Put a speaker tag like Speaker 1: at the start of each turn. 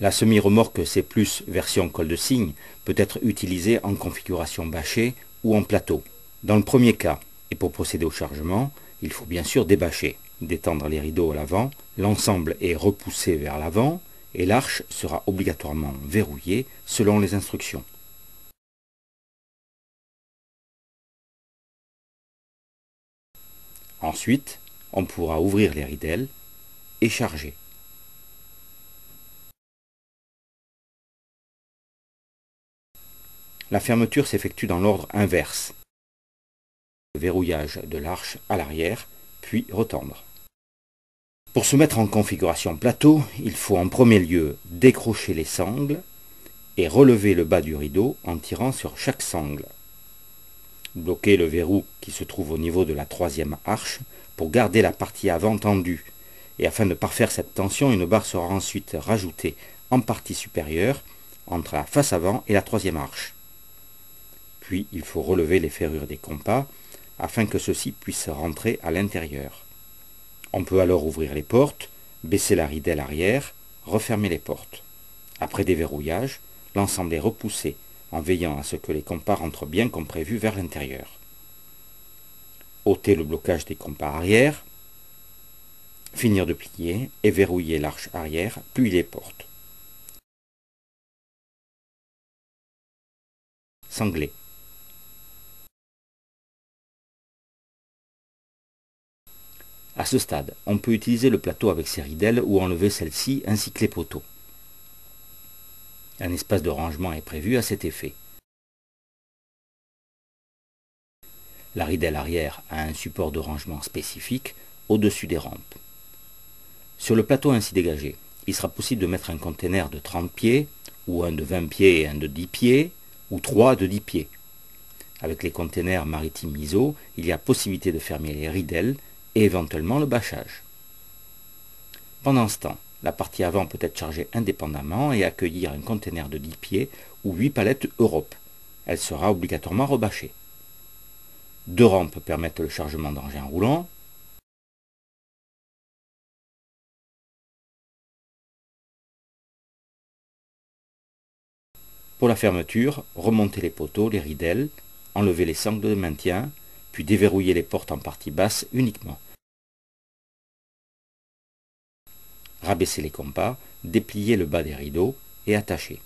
Speaker 1: La semi-remorque C+, version col de cygne, peut être utilisée en configuration bâchée ou en plateau. Dans le premier cas, et pour procéder au chargement, il faut bien sûr débâcher, détendre les rideaux à l'avant, l'ensemble est repoussé vers l'avant et l'arche sera obligatoirement verrouillée selon les instructions. Ensuite, on pourra ouvrir les ridelles et charger. La fermeture s'effectue dans l'ordre inverse. Le verrouillage de l'arche à l'arrière, puis retendre. Pour se mettre en configuration plateau, il faut en premier lieu décrocher les sangles et relever le bas du rideau en tirant sur chaque sangle. Bloquer le verrou qui se trouve au niveau de la troisième arche pour garder la partie avant tendue. Et afin de parfaire cette tension, une barre sera ensuite rajoutée en partie supérieure entre la face avant et la troisième arche. Puis il faut relever les ferrures des compas afin que ceux-ci puissent rentrer à l'intérieur. On peut alors ouvrir les portes, baisser la ridelle arrière, refermer les portes. Après déverrouillage, l'ensemble est repoussé en veillant à ce que les compas rentrent bien comme prévu vers l'intérieur. Ôter le blocage des compas arrière, finir de plier et verrouiller l'arche arrière, puis les portes. Sangler. À ce stade, on peut utiliser le plateau avec ses ridelles ou enlever celles-ci ainsi que les poteaux. Un espace de rangement est prévu à cet effet. La ridelle arrière a un support de rangement spécifique au-dessus des rampes. Sur le plateau ainsi dégagé, il sera possible de mettre un conteneur de 30 pieds, ou un de 20 pieds et un de 10 pieds, ou 3 de 10 pieds. Avec les conteneurs maritimes ISO, il y a possibilité de fermer les ridelles et éventuellement le bâchage. Pendant ce temps, la partie avant peut être chargée indépendamment et accueillir un conteneur de 10 pieds ou 8 palettes Europe. Elle sera obligatoirement rebâchée. 2 rampes permettent le chargement d'engins roulants. Pour la fermeture, remonter les poteaux, les ridelles, enlever les sangles de maintien, puis déverrouiller les portes en partie basse uniquement. Rabaisser les compas, déplier le bas des rideaux et attacher.